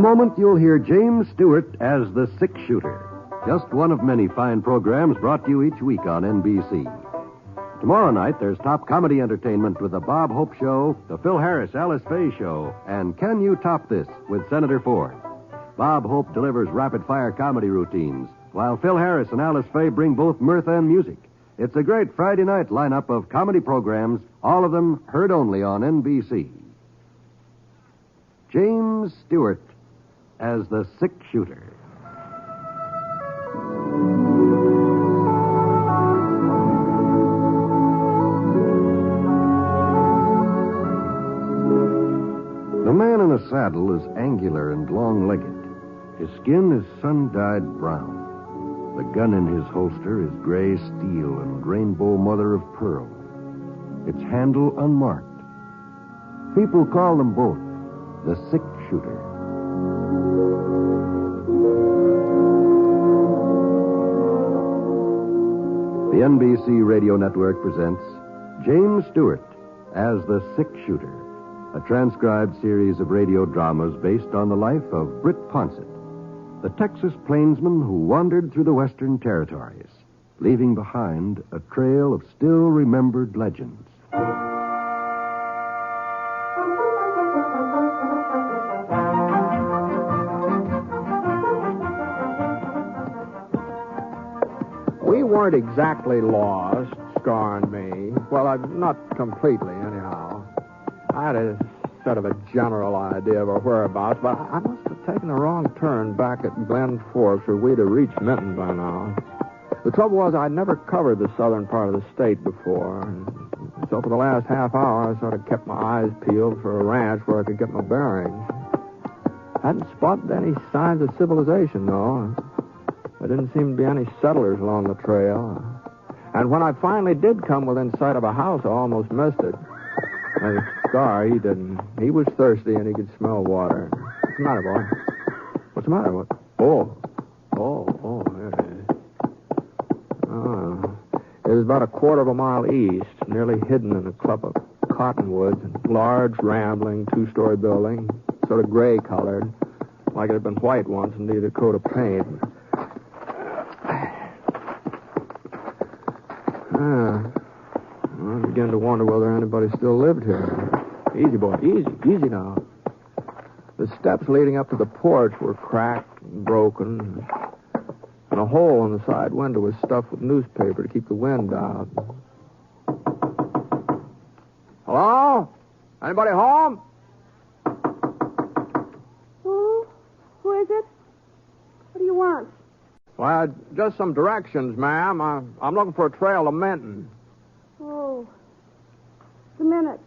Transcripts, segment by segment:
moment, you'll hear James Stewart as the six-shooter. Just one of many fine programs brought to you each week on NBC. Tomorrow night, there's top comedy entertainment with The Bob Hope Show, The Phil Harris-Alice Faye Show, and Can You Top This with Senator Ford. Bob Hope delivers rapid-fire comedy routines, while Phil Harris and Alice Faye bring both mirth and music. It's a great Friday night lineup of comedy programs, all of them heard only on NBC. James Stewart as the six-shooter. The man in a saddle is angular and long-legged. His skin is sun-dyed brown. The gun in his holster is gray steel and rainbow mother of pearl. Its handle unmarked. People call them both the six-shooter. The NBC Radio Network presents James Stewart as the six-shooter, a transcribed series of radio dramas based on the life of Britt Ponsett, the Texas plainsman who wandered through the Western Territories, leaving behind a trail of still-remembered legends. We weren't exactly lost, Scar and me. Well, not completely, anyhow. I had a sort of a general idea of our whereabouts, but I must have taken a wrong turn back at Glen Forks, where we'd have reached Minton by now. The trouble was I'd never covered the southern part of the state before, and so for the last half hour I sort of kept my eyes peeled for a ranch where I could get my bearings. Hadn't spotted any signs of civilization, though. There didn't seem to be any settlers along the trail. And when I finally did come within sight of a house, I almost missed it. And Scar, he didn't. He was thirsty and he could smell water. What's the matter, boy? What's the matter? What? Oh, there it is. Oh. It was about a quarter of a mile east, nearly hidden in a clump of cottonwoods, a large, rambling, two-story building, sort of gray-colored, like it had been white once and needed a coat of paint. I began to wonder whether anybody still lived here. Easy, boy. Easy now. The steps leading up to the porch were cracked and broken, and a hole in the side window was stuffed with newspaper to keep the wind out. Hello? Anybody home? Who is it? What do you want? Well, just some directions, ma'am. I'm looking for a trail to Minton. Oh, just a minute.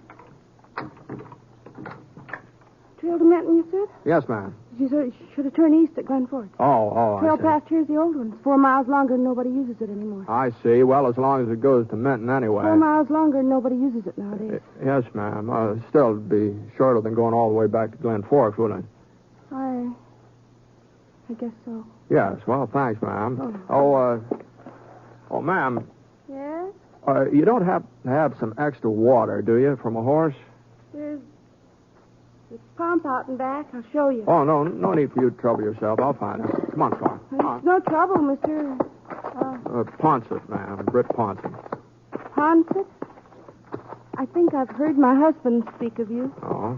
Trail to Minton, you said? Yes, ma'am. You should have turned east at Glen Forks. Oh, Trail I see. past here's the old one. It's 4 miles longer and nobody uses it anymore. I see. Well, as long as it goes to Minton anyway. 4 miles longer and nobody uses it nowadays. Yes, ma'am. Still, it'd be shorter than going all the way back to Glen Forks, wouldn't it? I guess so. Yes. Well, thanks, ma'am. Oh, ma'am. Yes? You don't have to have some extra water, do you, from a horse? There's a pump out and back. I'll show you. Oh, no need for you to trouble yourself. I'll find it. Come on, Scar. It's no trouble, Mr. Ponsett, ma'am. Britt Ponsett. Ponsett? I think I've heard my husband speak of you. Oh.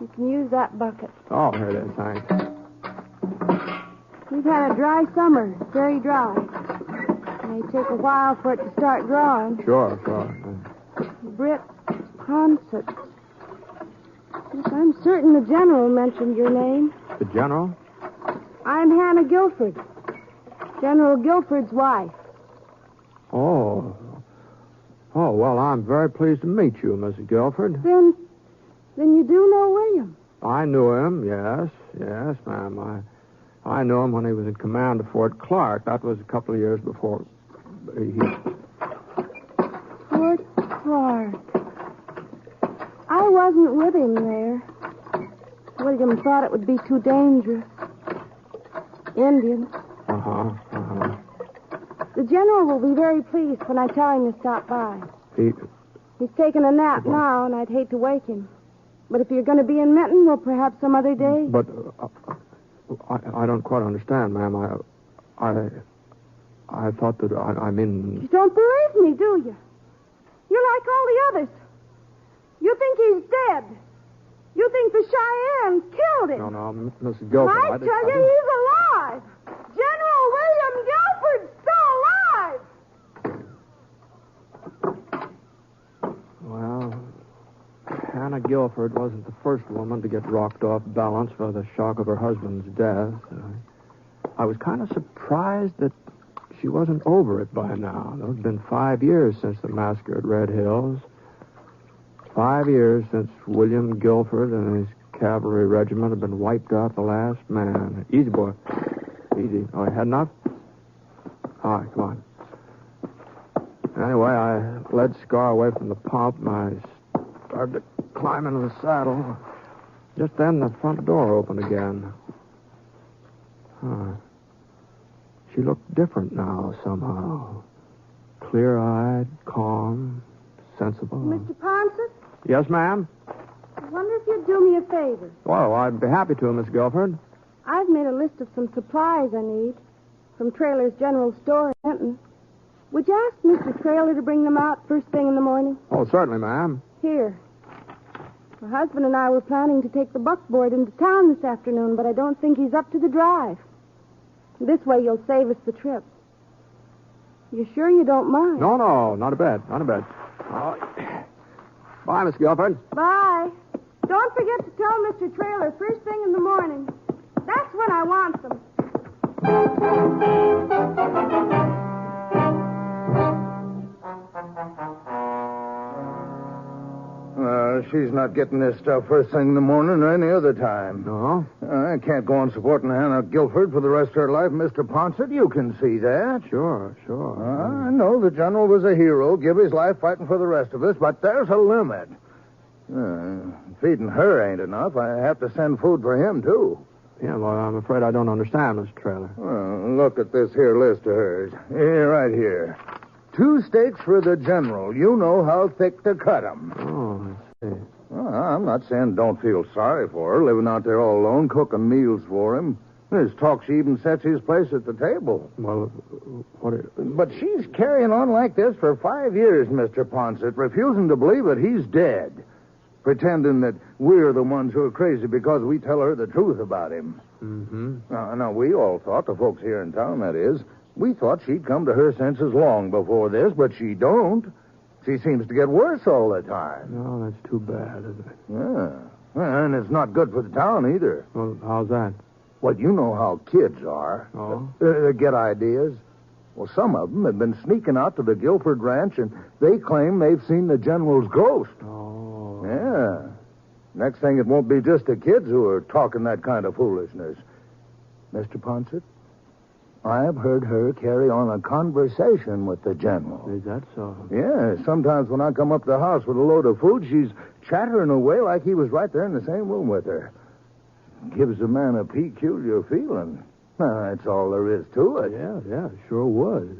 You can use that bucket. Oh, here it is. Thanks. We've had a dry summer. Very dry. It may take a while for it to start drawing. Sure. Britt Ponsett. Yes, I'm certain the general mentioned your name. The general? I'm Hannah Guilford. General Guilford's wife. Oh, well, I'm very pleased to meet you, Mrs. Guilford. Then you do know William. I knew him, yes, ma'am. I knew him when he was in command of Fort Clark. That was a couple of years before Fort Clark. I wasn't with him there. William thought it would be too dangerous. Indians. The general will be very pleased when I tell him to stop by. He's taking a nap now, and I'd hate to wake him. But if you're going to be in Menton, well, perhaps some other day. But I don't quite understand, ma'am. I thought that I'm in... You don't believe me, do you? You're like all the others. You think he's dead. You think the Cheyennes killed him. No, Mrs. Guilford. I tell you, he's alive. General William Guilford's still alive. Well, Hannah Guilford wasn't the first woman to get rocked off balance by the shock of her husband's death. I was kind of surprised that she wasn't over it by now. It's been 5 years since the massacre at Red Hills. 5 years since William Guilford and his cavalry regiment had been wiped out the last man. Easy, boy. Easy. Oh, you had enough? All right, come on. Anyway, I led Scar away from the pump, and I started to climb into the saddle. Just then, the front door opened again. She looked different now, somehow. Clear-eyed, calm, sensible. Mr. Ponset? Yes, ma'am? I wonder if you'd do me a favor. Well, I'd be happy to, Miss Guilford. I've made a list of some supplies I need from Traylor's General Store in Menton. Would you ask Mr. Traylor to bring them out first thing in the morning? Oh, certainly, ma'am. Here. My husband and I were planning to take the buckboard into town this afternoon, but I don't think he's up to the drive. This way you'll save us the trip. You sure you don't mind? No, not a bit. Bye, Miss Guilford. Bye. Don't forget to tell Mr. Traylor first thing in the morning. That's when I want them. She's not getting this stuff first thing in the morning or any other time. No? I can't go on supporting Hannah Guilford for the rest of her life, Mr. Ponset. You can see that. Sure. I know the general was a hero, give his life fighting for the rest of us, but there's a limit. Feeding her ain't enough. I have to send food for him, too. Yeah, well, I'm afraid I don't understand, Mr. Traylor. Well, look at this here list of hers. Here, right here. 2 steaks for the general. You know how thick to cut 'em. Oh, I see. Well, I'm not saying don't feel sorry for her, living out there all alone, cooking meals for him. There's talk she even sets his place at the table. Well, But she's carrying on like this for 5 years, Mr. Ponset, refusing to believe that he's dead. Pretending that we're the ones who are crazy because we tell her the truth about him. Mm-hmm. Now, we all thought, the folks here in town, that is, we thought she'd come to her senses long before this, but she don't. She seems to get worse all the time. No, that's too bad, isn't it? Yeah. And it's not good for the town either. Well, how's that? Well, you know how kids are. Oh? They get ideas. Well, some of them have been sneaking out to the Guilford Ranch, and they claim they've seen the general's ghost. Oh. Yeah. Next thing, it won't be just the kids who are talking that kind of foolishness. Mr. Ponset, I've heard her carry on a conversation with the general. Is that so? Yeah, sometimes when I come up to the house with a load of food, she's chattering away like he was right there in the same room with her. Gives a man a peculiar feeling. That's all there is to it. Yeah, sure would.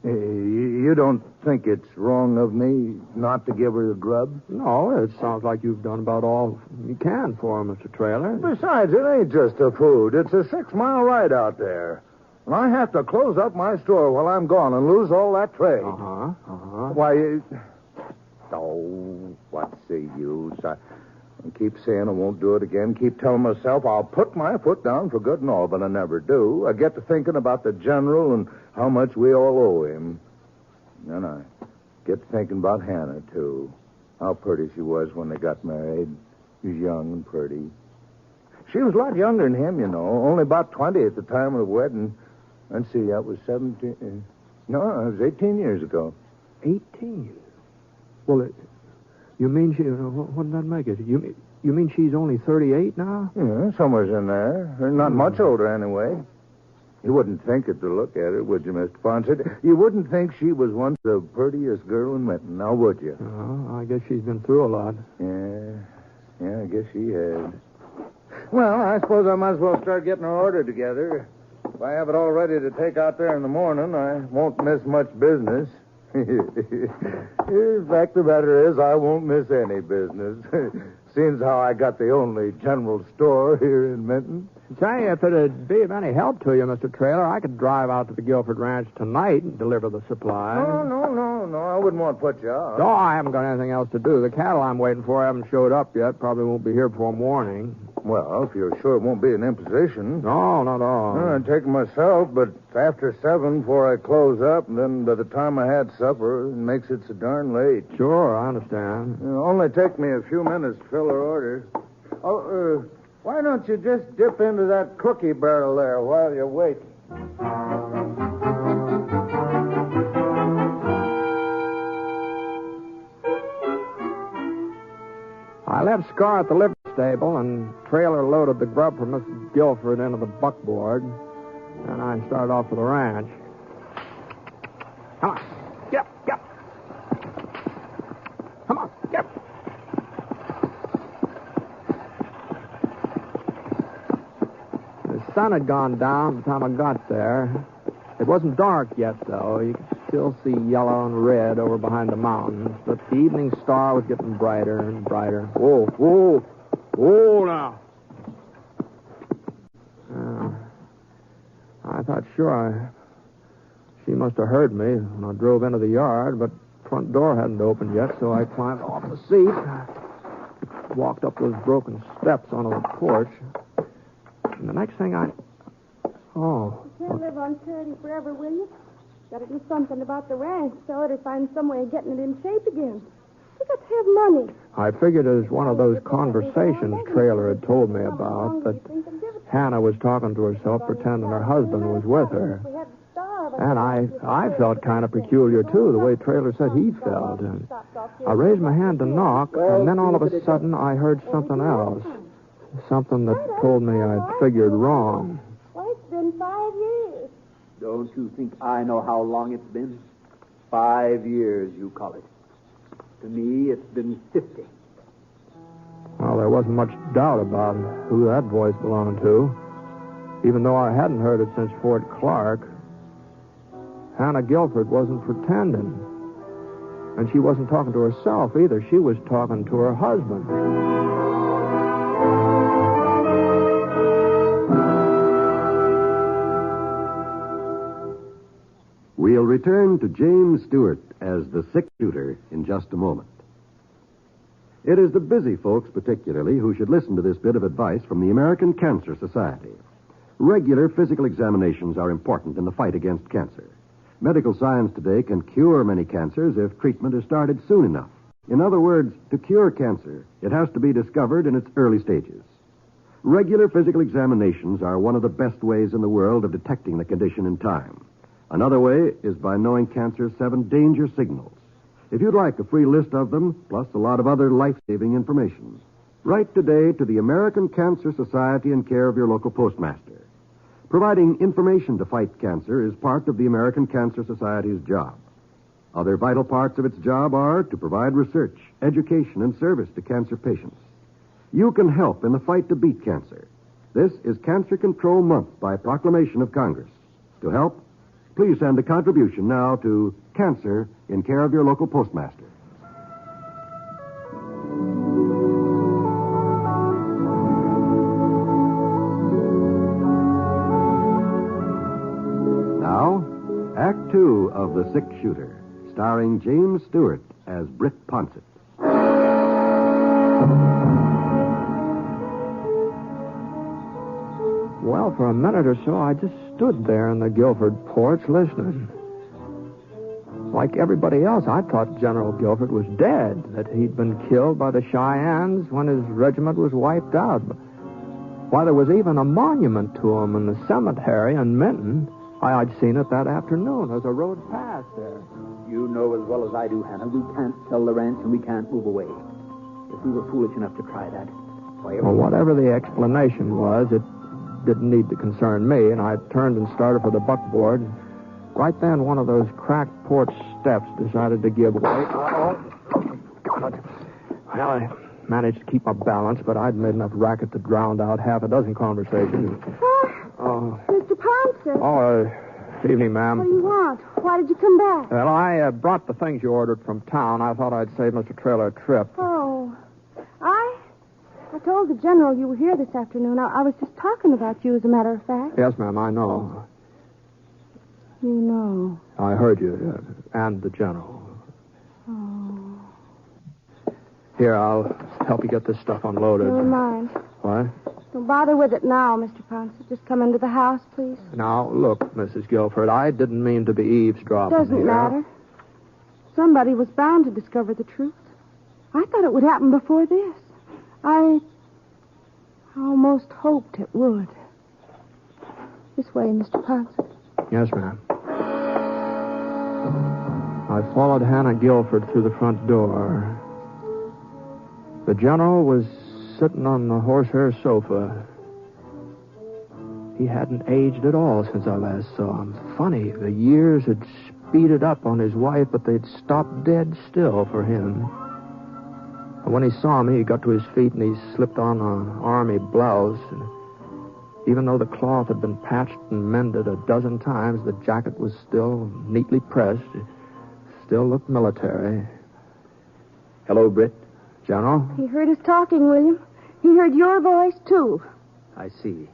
You don't think it's wrong of me not to give her the grub? No, it sounds like you've done about all you can for her, Mr. Traylor. Besides, it ain't just the food. It's a 6-mile ride out there. And I have to close up my store while I'm gone and lose all that trade. Why, what's the use? I keep saying I won't do it again. Keep telling myself I'll put my foot down for good and all, but I never do. I get to thinking about the general and how much we all owe him. Then I get to thinking about Hannah, too. How pretty she was when they got married. She was young and pretty. She was a lot younger than him, you know. Only about 20 at the time of the wedding. Let's see, that was 17... No, it was 18 years ago. 18? Well, you mean she... What did that make it? You mean she's only 38 now? Yeah, somewhere's in there. Not much older, anyway. You wouldn't think it to look at her, would you, Mr. Ponset? You wouldn't think she was once the prettiest girl in Menton, now would you? Oh, I guess she's been through a lot. Yeah, I guess she has. Well, I suppose I might as well start getting her order together. If I have it all ready to take out there in the morning, I won't miss much business. The fact of the matter is, I won't miss any business. Seems how I got the only general store here in Minton. Say, if it'd be of any help to you, Mr. Trailer, I could drive out to the Guilford Ranch tonight and deliver the supplies. No. I wouldn't want to put you out. No, I haven't got anything else to do. The cattle I'm waiting for haven't showed up yet. Probably won't be here before morning. Well, if you're sure it won't be an imposition. No, not at all. I'd take it myself, but after 7 before I close up, and then by the time I had supper, it makes it so darn late. Sure, I understand. It'll only take me a few minutes to fill her order. Oh, why don't you just dip into that cookie barrel there while you wait? I left Scar at the livery stable, and Trailer loaded the grub for Mrs. Guilford into the buckboard, and I started off for the ranch. Come on. Get up. Come on, get up. The sun had gone down by the time I got there. It wasn't dark yet, though. You could still see yellow and red over behind the mountains, but the evening star was getting brighter and brighter. Whoa, now. I thought, sure, she must have heard me when I drove into the yard, but the front door hadn't opened yet, so I climbed off the seat, walked up those broken steps onto the porch, and the next thing You can't live on charity forever, will you? Gotta do something about the ranch, sell it, or find some way of getting it in shape again. You got to have money. I figured it was one of those conversations Trailer had told me about, that Hannah was talking to herself, pretending her husband was with her. And I felt kind of peculiar, too, the way Trailer said he felt. And I raised my hand to knock, and then all of a sudden I heard something else. Something that told me I'd figured wrong. Why, it's been 5 years. Don't you think I know how long it's been? 5 years, you call it. To me, it's been 50. Well, there wasn't much doubt about who that voice belonged to, even though I hadn't heard it since Fort Clark. Hannah Guilford wasn't pretending. And she wasn't talking to herself either. She was talking to her husband. We'll return to James Stewart as the 6-shooter in just a moment. It is the busy folks, particularly, who should listen to this bit of advice from the American Cancer Society. Regular physical examinations are important in the fight against cancer. Medical science today can cure many cancers if treatment is started soon enough. In other words, to cure cancer, it has to be discovered in its early stages. Regular physical examinations are one of the best ways in the world of detecting the condition in time. Another way is by knowing cancer's 7 danger signals. If you'd like a free list of them, plus a lot of other life-saving information, write today to the American Cancer Society in care of your local postmaster. Providing information to fight cancer is part of the American Cancer Society's job. Other vital parts of its job are to provide research, education, and service to cancer patients. You can help in the fight to beat cancer. This is Cancer Control Month by proclamation of Congress. To help, please send a contribution now to Cancer in care of your local postmaster. Now, Act 2 of The 6-Shooter, starring James Stewart as Britt Ponsett. Well, for a minute or so, I just stood there in the Guilford porch listening. Like everybody else, I thought General Guilford was dead, that he'd been killed by the Cheyennes when his regiment was wiped out. Why, there was even a monument to him in the cemetery in Minton. I'd seen it that afternoon as I rode past there. You know as well as I do, Hannah, we can't sell the ranch and we can't move away. If we were foolish enough to try that, Well, whatever the explanation was, it didn't need to concern me, and I turned and started for the buckboard. Right then, one of those cracked porch steps decided to give way. Oh, God. Well, I managed to keep my balance, but I'd made enough racket to drown out half a dozen conversations. Mr. Ponson. Oh, Good evening, ma'am. What do you want? Why did you come back? Well, I brought the things you ordered from town. I thought I'd save Mr. Traylor a trip. Oh, I told the General you were here this afternoon. I was just talking about you, as a matter of fact. Yes, ma'am, I know. You know. I heard you, and the General. Oh. Here, I'll help you get this stuff unloaded. Never mind. What? Don't bother with it now, Mr. Ponce. Just come into the house, please. Now, look, Mrs. Guilford, I didn't mean to be eavesdropping Doesn't here. matter. Somebody was bound to discover the truth. I thought it would happen before this. I almost hoped it would. This way, Mr. Ponce. Yes, ma'am. I followed Hannah Guilford through the front door. The General was sitting on the horsehair sofa. He hadn't aged at all since I last saw him. Funny, the years had speeded up on his wife, but they'd stopped dead still for him. And when he saw me, he got to his feet and he slipped on an army blouse. And even though the cloth had been patched and mended a dozen times, the jacket was still neatly pressed. It still looked military. Hello, Britt. General? He heard us talking, William. He heard your voice, too. I see.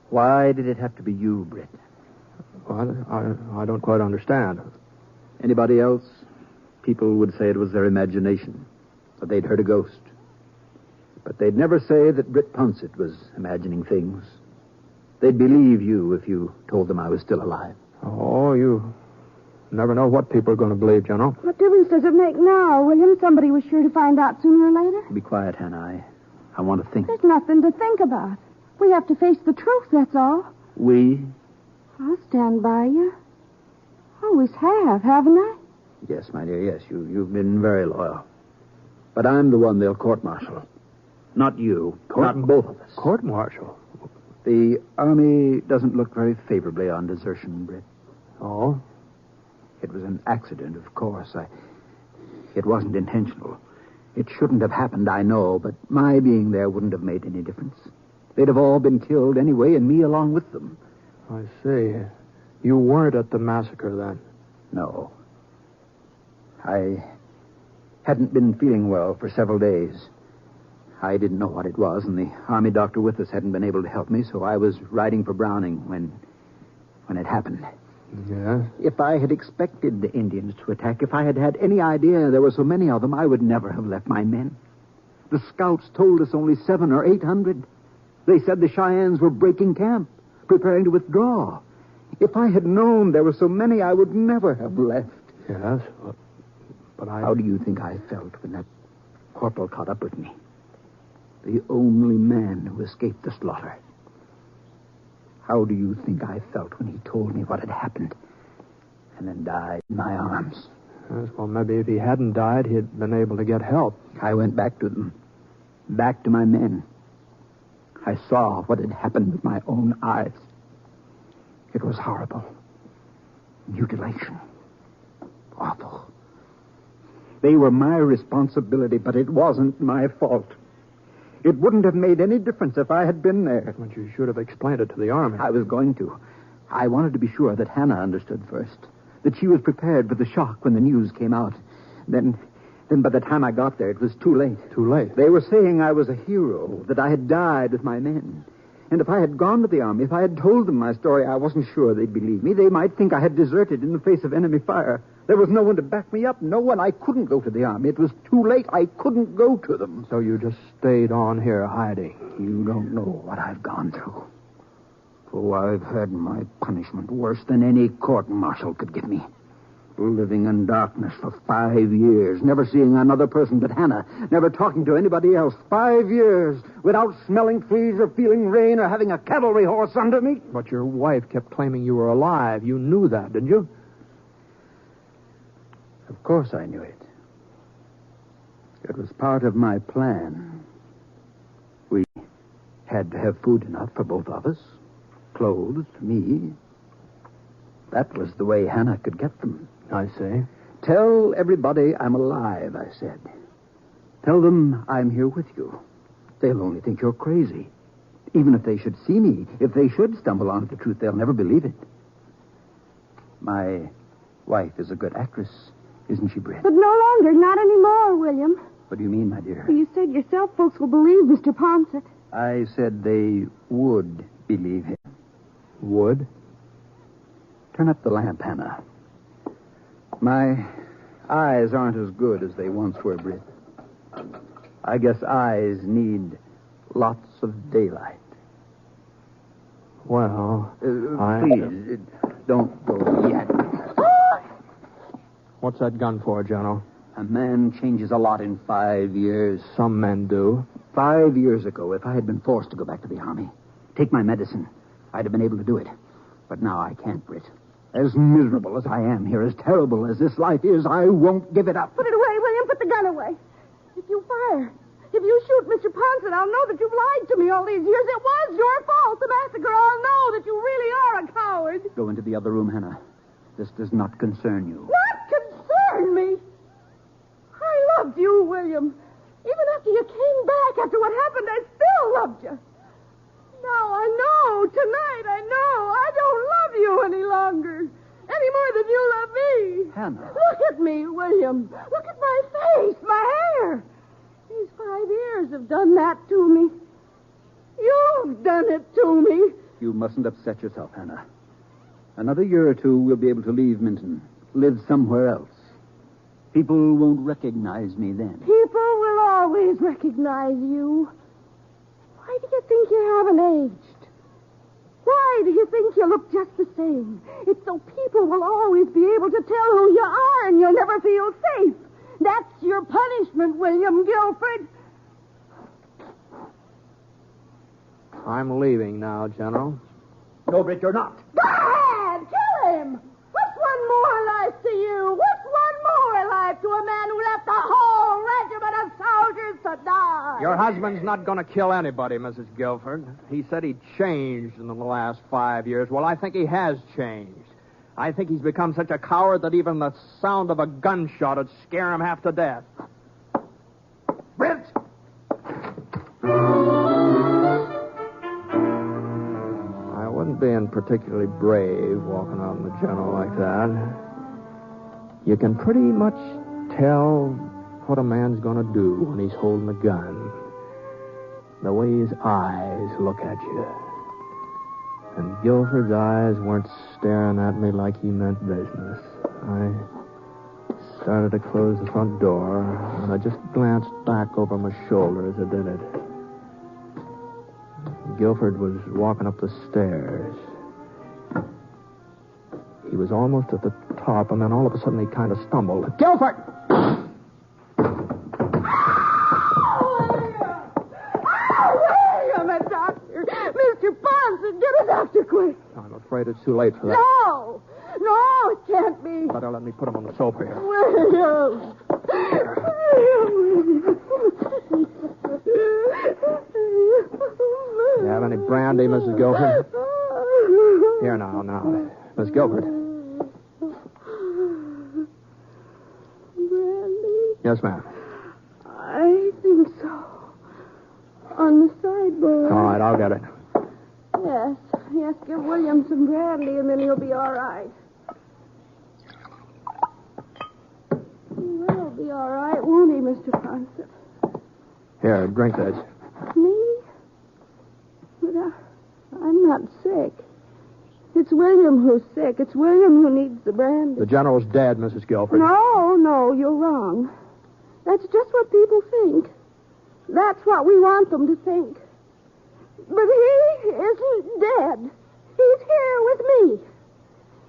Why did it have to be you, Britt? Well, I don't quite understand. Anybody else? People would say it was their imagination, that they'd heard a ghost. But they'd never say that Britt Pouncett was imagining things. They'd believe you if you told them I was still alive. Oh, you never know what people are going to believe, General. What difference does it make now, William? Somebody was sure to find out sooner or later. Be quiet, Hannah. I want to think. There's nothing to think about. We have to face the truth, that's all. We? I'll stand by you. Always have, haven't I? Yes, my dear, yes. You've been very loyal. But I'm the one they'll court-martial. Not you. Not both of us. Court-martial? The Army doesn't look very favorably on desertion, Britt. Oh? It was an accident, of course. It wasn't intentional. It shouldn't have happened, I know, but my being there wouldn't have made any difference. They'd have all been killed anyway, and me along with them. I see. You weren't at the massacre then? No. I hadn't been feeling well for several days. I didn't know what it was, and the Army doctor with us hadn't been able to help me, so I was riding for Browning when it happened. Yes? If I had expected the Indians to attack, if I had had any idea there were so many of them, I would never have left my men. The scouts told us only 700 or 800. They said the Cheyennes were breaking camp, preparing to withdraw. If I had known there were so many, I would never have left. Yes, but I... How do you think I felt when that corporal caught up with me? The only man who escaped the slaughter. How do you think I felt when he told me what had happened and then died in my arms? Yes, well, maybe if he hadn't died, he'd been able to get help. I went back to them, back to my men. I saw what had happened with my own eyes. It was horrible. Mutilation. Awful. They were my responsibility, but it wasn't my fault. It wouldn't have made any difference if I had been there. But you should have explained it to the Army. I was going to. I wanted to be sure that Hannah understood first. That she was prepared for the shock when the news came out. Then by the time I got there, it was too late. Too late? They were saying I was a hero, that I had died with my men. And if I had gone to the Army, if I had told them my story, I wasn't sure they'd believe me. They might think I had deserted in the face of enemy fire. There was no one to back me up. No one. I couldn't go to the Army. It was too late. I couldn't go to them. So you just stayed on here hiding? You don't know what I've gone through. Oh, I've had my punishment worse than any court-martial could give me. Living in darkness for 5 years, never seeing another person but Hannah, never talking to anybody else. 5 years without smelling fleas or feeling rain or having a cavalry horse under me. But your wife kept claiming you were alive. You knew that, didn't you? Of course I knew it. It was part of my plan. We had to have food enough for both of us. Clothes, me. That was the way Hannah could get them. I see. Tell everybody I'm alive, I said. Tell them I'm here with you. They'll only think you're crazy. Even if they should see me, if they should stumble onto the truth, they'll never believe it. My wife is a good actress, isn't she, Britt? But no longer, not anymore, William. What do you mean, my dear? Well, you said yourself folks will believe Mr. Ponsett. I said they would believe him. Would? Turn up the lamp, Hannah. My eyes aren't as good as they once were, Britt. I guess eyes need lots of daylight. Well, Please, don't go yet. What's that gun for, General? A man changes a lot in 5 years. Some men do. 5 years ago, if I had been forced to go back to the Army, take my medicine, I'd have been able to do it. But now I can't, Britt. As miserable as I am here, as terrible as this life is, I won't give it up. Put it away, William. Put the gun away. If you fire, if you shoot Mr. Ponsett, I'll know that you've lied to me all these years. It was your fault, the massacre. I'll know that you really are a coward. Go into the other room, Hannah. This does not concern you. What concerned me? I loved you, William. Even after you came back, after what happened, I still loved you. Now I know, tonight I know, I don't love you any longer. Any more than you love me. Hannah. Look at me, William. Look at my face, my hair. These 5 years have done that to me. You've done it to me. You mustn't upset yourself, Hannah. Another year or two, we'll be able to leave Minton, live somewhere else. People won't recognize me then. People will always recognize you. Why do you think you haven't aged? Why do you think you look just the same? It's so people will always be able to tell who you are and you'll never feel safe. That's your punishment, William Guilford. I'm leaving now, General. No, Britt, you're not. Go ahead, kill him. What's one more life to you? What's one more life to a man who left a whole regiment of soldiers to die? Your husband's not going to kill anybody, Mrs. Guilford. He said he changed in the last 5 years. Well, I think he has changed. I think he's become such a coward that even the sound of a gunshot would scare him half to death. Britt! I wasn't being particularly brave walking out in the General like that. You can pretty much tell what a man's going to do when he's holding a gun. The way his eyes look at you. And Guilford's eyes weren't staring at me like he meant business. I started to close the front door, and I just glanced back over my shoulder as I did it. Guilford was walking up the stairs. He was almost at the top, and then all of a sudden he kind of stumbled. Guilford! William, a doctor. Mr. Ponsett, get a doctor quick. I'm afraid it's too late for that. No, it can't be. Better let me put him on the sofa here. William. You have any brandy, Mrs. Guilford? Here now. Miss Guilford. Brandy? Yes, ma'am. I think so. On the sideboard. All right, I'll get it. Yes, give William some brandy and then he'll be all right. He will be all right, won't he, Mr. Ponsett? Here, drink this. Me? But I'm not sick. It's William who's sick. It's William who needs the brandy. The General's dead, Mrs. Guilford. No, you're wrong. That's just what people think. That's what we want them to think. But he isn't dead. He's here with me.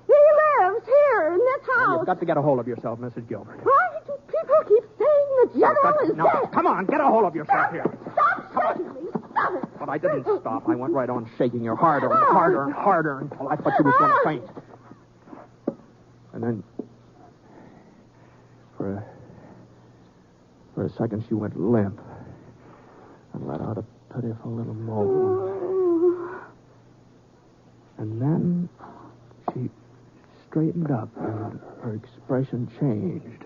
He lives here in this house. You've got to get a hold of yourself, Mrs. Guilford. Why do people keep saying the General is No, dead? come on, get a hold of yourself here. Stop shaking me. Stop it. But I didn't stop. I went right on shaking you harder and harder and harder until I thought you was going to faint. And then, for a second, she went limp and let out a pitiful little moan. And then she straightened up and her expression changed.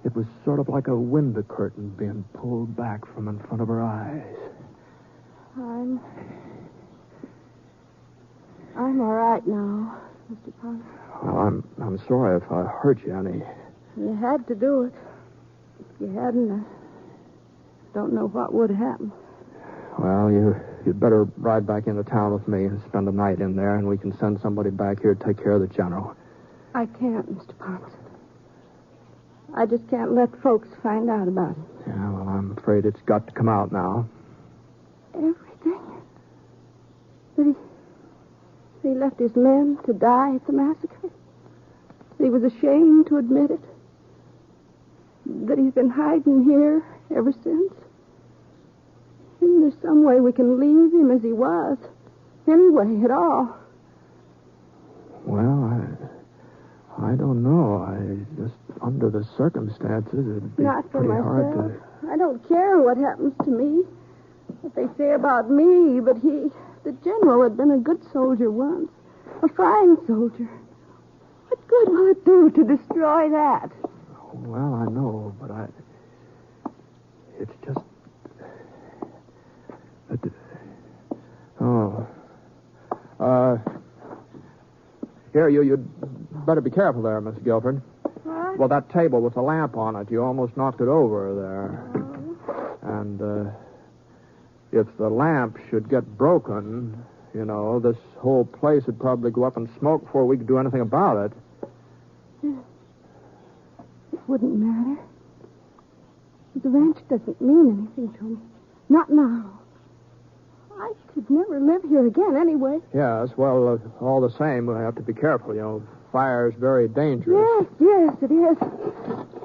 It was sort of like a window curtain being pulled back from in front of her eyes. I'm all right now, Mr. Ponce. Well, I'm sorry if I hurt you any. You had to do it. If you hadn't, I don't know what would happen. Well, you'd better ride back into town with me and spend the night in there, and we can send somebody back here to take care of the general. I can't, Mr. Ponce. I just can't let folks find out about it. Yeah, well, I'm afraid it's got to come out now. Everything? That he left his men to die at the massacre? That he was ashamed to admit it? That he's been hiding here ever since? Isn't there some way we can leave him as he was? Any way at all? Well, I don't know. Under the circumstances, it'd be Not for pretty myself. hard to... I don't care what happens to me, what they say about me, but the general had been a good soldier once, a fine soldier. What good will it do to destroy that? Well, I know, but it's just... Here, you'd better be careful there, Miss Guilford. What? Well, that table with the lamp on it, you almost knocked it over there. And if the lamp should get broken, this whole place would probably go up in smoke before we could do anything about it. It wouldn't matter. The ranch doesn't mean anything to me. Not now. I could never live here again anyway. Yes, well, all the same, we have to be careful. Fire's very dangerous. Yes, it is.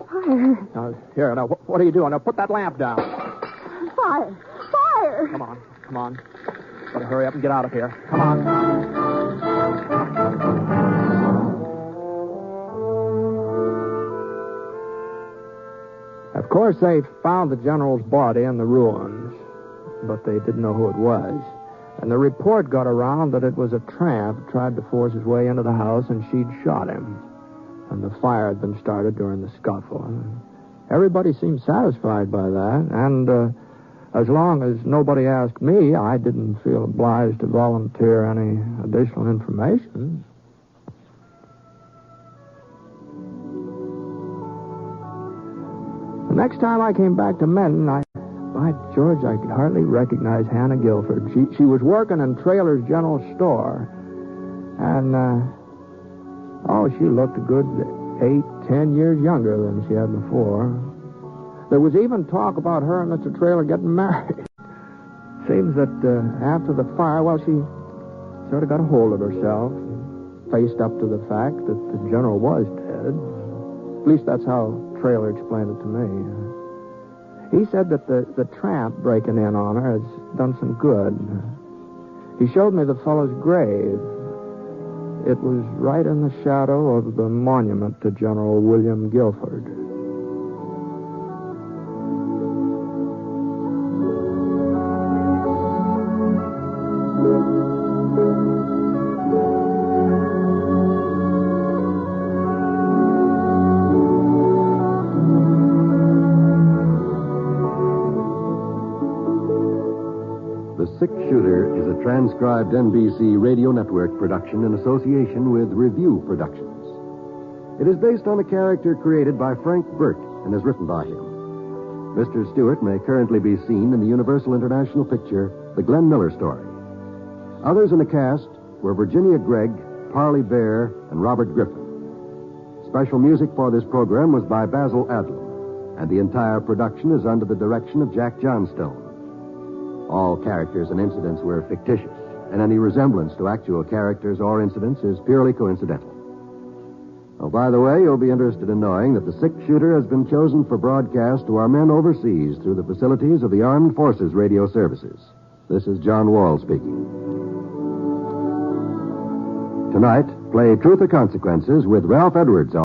Fire. Now, here, what are you doing? Now, put that lamp down. Fire. Come on. Better hurry up and get out of here. Come on. Of course, they found the general's body in the ruins, but they didn't know who it was. And the report got around that it was a tramp who tried to force his way into the house, and she'd shot him. And the fire had been started during the scuffle. Everybody seemed satisfied by that, and as long as nobody asked me, I didn't feel obliged to volunteer any additional information. The next time I came back to Menton, by George, I could hardly recognize Hannah Guilford. She was working in Traylor's general store. And, she looked a good 8-10 years younger than she had before. There was even talk about her and Mr. Traylor getting married. Seems that after the fire, she sort of got a hold of herself, faced up to the fact that the general was dead. At least that's how Traylor explained it to me. He said that the tramp breaking in on her has done some good. He showed me the fellow's grave. It was right in the shadow of the monument to General William Guilford. The Six-Shooter is a transcribed NBC Radio Network production in association with Review Productions. It is based on a character created by Frank Burt and is written by him. Mr. Stewart may currently be seen in the Universal International picture, The Glenn Miller Story. Others in the cast were Virginia Gregg, Parley Bear, and Robert Griffin. Special music for this program was by Basil Adlam, and the entire production is under the direction of Jack Johnstone. All characters and incidents were fictitious, and any resemblance to actual characters or incidents is purely coincidental. Oh, by the way, you'll be interested in knowing that the Six-Shooter has been chosen for broadcast to our men overseas through the facilities of the Armed Forces Radio Services. This is John Wall speaking. Tonight, play Truth or Consequences with Ralph Edwards